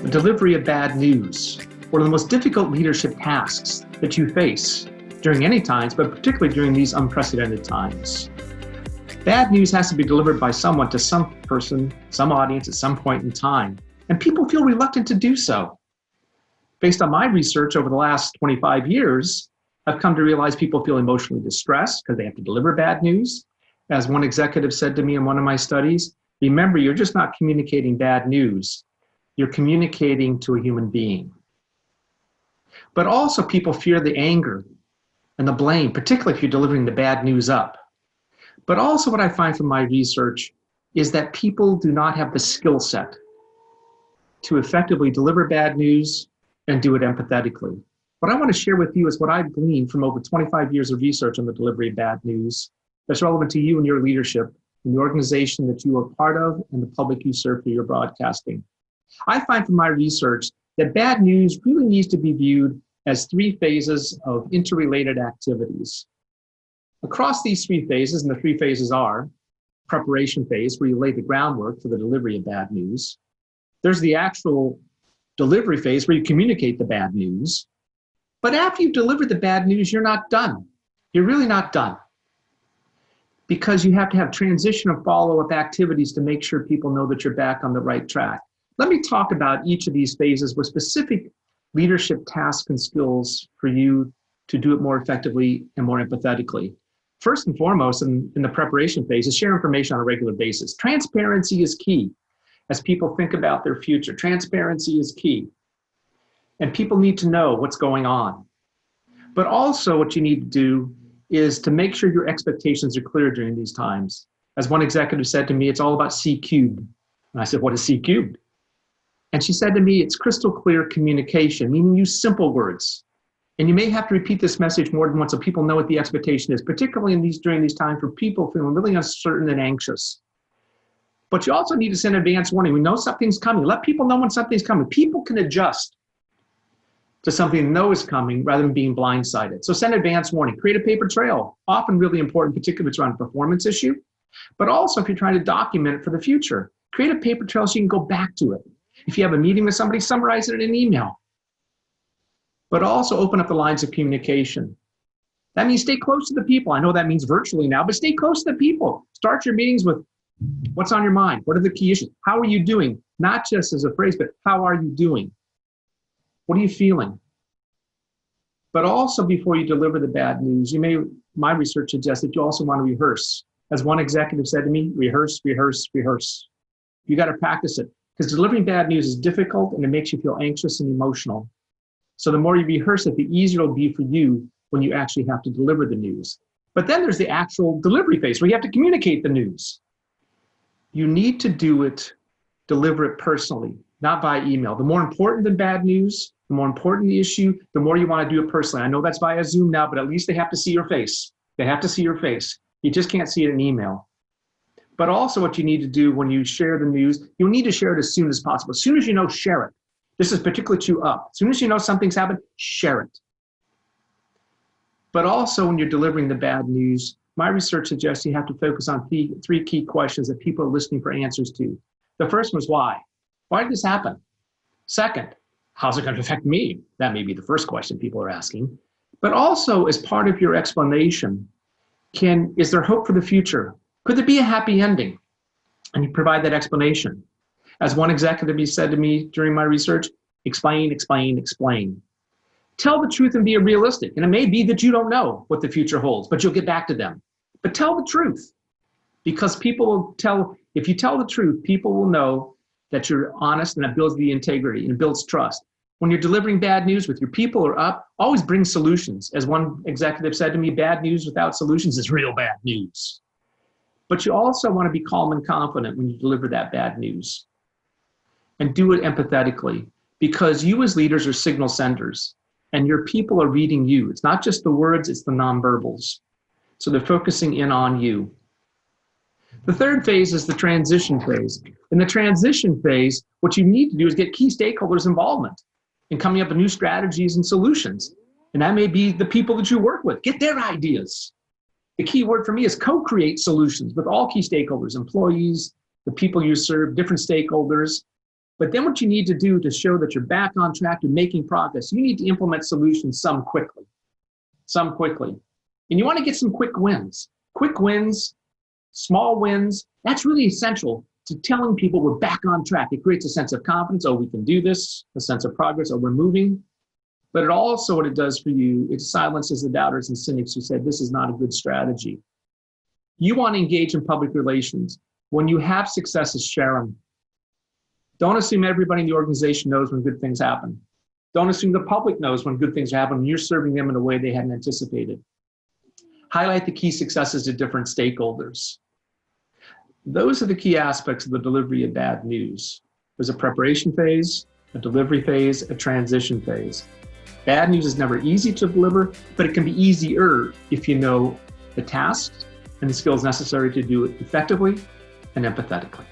the delivery of bad news, one of the most difficult leadership tasks that you face during any times, but particularly during these unprecedented times. Bad news has to be delivered by someone to some person, some audience at some point in time, and people feel reluctant to do so. Based on my research over the last 25 years, I've come to realize people feel emotionally distressed because they have to deliver bad news. As one executive said to me in one of my studies, remember, you're just not communicating bad news. You're communicating to a human being. But also people fear the anger and the blame, particularly if you're delivering the bad news up. But also what I find from my research is that people do not have the skill set to effectively deliver bad news and do it empathetically. What I want to share with you is what I've gleaned from over 25 years of research on the delivery of bad news that's relevant to you and your leadership in the organization that you are part of and the public you serve through your broadcasting. I find from my research that bad news really needs to be viewed as three phases of interrelated activities. Across these three phases, and the three phases are preparation phase, where you lay the groundwork for the delivery of bad news. There's the actual delivery phase where you communicate the bad news. But after you've delivered the bad news, you're not done. You're really not done. Because you have to have transition and follow-up activities to make sure people know that you're back on the right track. Let me talk about each of these phases with specific leadership tasks and skills for you to do it more effectively and more empathetically. First and foremost, in the preparation phase, is share information on a regular basis. Transparency is key as people think about their future. Transparency is key. And people need to know what's going on. But also what you need to do is to make sure your expectations are clear during these times. As one executive said to me, it's all about C cubed. And I said, what is C cubed? And she said to me, it's crystal clear communication, meaning use simple words. And you may have to repeat this message more than once so people know what the expectation is, particularly during these times for people feeling really uncertain and anxious. But you also need to send advance warning. We know something's coming. Let people know when something's coming. People can adjust to something they know is coming rather than being blindsided. So send advance warning. Create a paper trail, often really important, particularly if it's around a performance issue. But also if you're trying to document it for the future, create a paper trail so you can go back to it. If you have a meeting with somebody, summarize it in an email. But also open up the lines of communication. That means stay close to the people. I know that means virtually now, but stay close to the people. Start your meetings with what's on your mind? What are the key issues? How are you doing? Not just as a phrase, but how are you doing? What are you feeling? But also before you deliver the bad news, my research suggests that you also want to rehearse. As one executive said to me, rehearse, rehearse, rehearse. You got to practice it because delivering bad news is difficult and it makes you feel anxious and emotional. So the more you rehearse it, the easier it'll be for you when you actually have to deliver the news. But then there's the actual delivery phase where you have to communicate the news. You need to deliver it personally, not by email. The more important than bad news, the more important the issue, the more you want to do it personally. I know that's via Zoom now, but at least they have to see your face. They have to see your face. You just can't see it in email. But also what you need to do when you share the news, you'll need to share it as soon as possible. As soon as you know, share it. This is particularly true up. As soon as you know something's happened, share it. But also when you're delivering the bad news, my research suggests you have to focus on three key questions that people are listening for answers to. The first one is why? Why did this happen? Second, how's it going to affect me? That may be the first question people are asking. But also as part of your explanation, is there hope for the future? Could there be a happy ending? And you provide that explanation. As one executive said to me during my research, explain, explain, explain. Tell the truth and be realistic. And it may be that you don't know what the future holds, but you'll get back to them. But tell the truth, because people will if you tell the truth, people will know that you're honest, and that builds the integrity and builds trust. When you're delivering bad news with your people or up, always bring solutions. As one executive said to me, bad news without solutions is real bad news. But you also want to be calm and confident when you deliver that bad news. And do it empathetically, because you as leaders are signal senders and your people are reading you. It's not just the words, it's the nonverbals. So they're focusing in on you. The third phase is the transition phase. In the transition phase, what you need to do is get key stakeholders' involvement in coming up with new strategies and solutions. And that may be the people that you work with. Get their ideas. The key word for me is co-create solutions with all key stakeholders, employees, the people you serve, different stakeholders. But then what you need to do to show that you're back on track, you're making progress, you need to implement solutions some quickly. And you want to get some quick wins. Quick wins, small wins, that's really essential to telling people we're back on track. It creates a sense of confidence. Oh, we can do this, a sense of progress. Oh, we're moving. But it also, what it does for you, it silences the doubters and cynics who said this is not a good strategy. You want to engage in public relations. When you have successes, share them. Don't assume everybody in the organization knows when good things happen. Don't assume the public knows when good things happen and you're serving them in a way they hadn't anticipated. Highlight the key successes to different stakeholders. Those are the key aspects of the delivery of bad news. There's a preparation phase, a delivery phase, a transition phase. Bad news is never easy to deliver, but it can be easier if you know the tasks and the skills necessary to do it effectively and empathetically.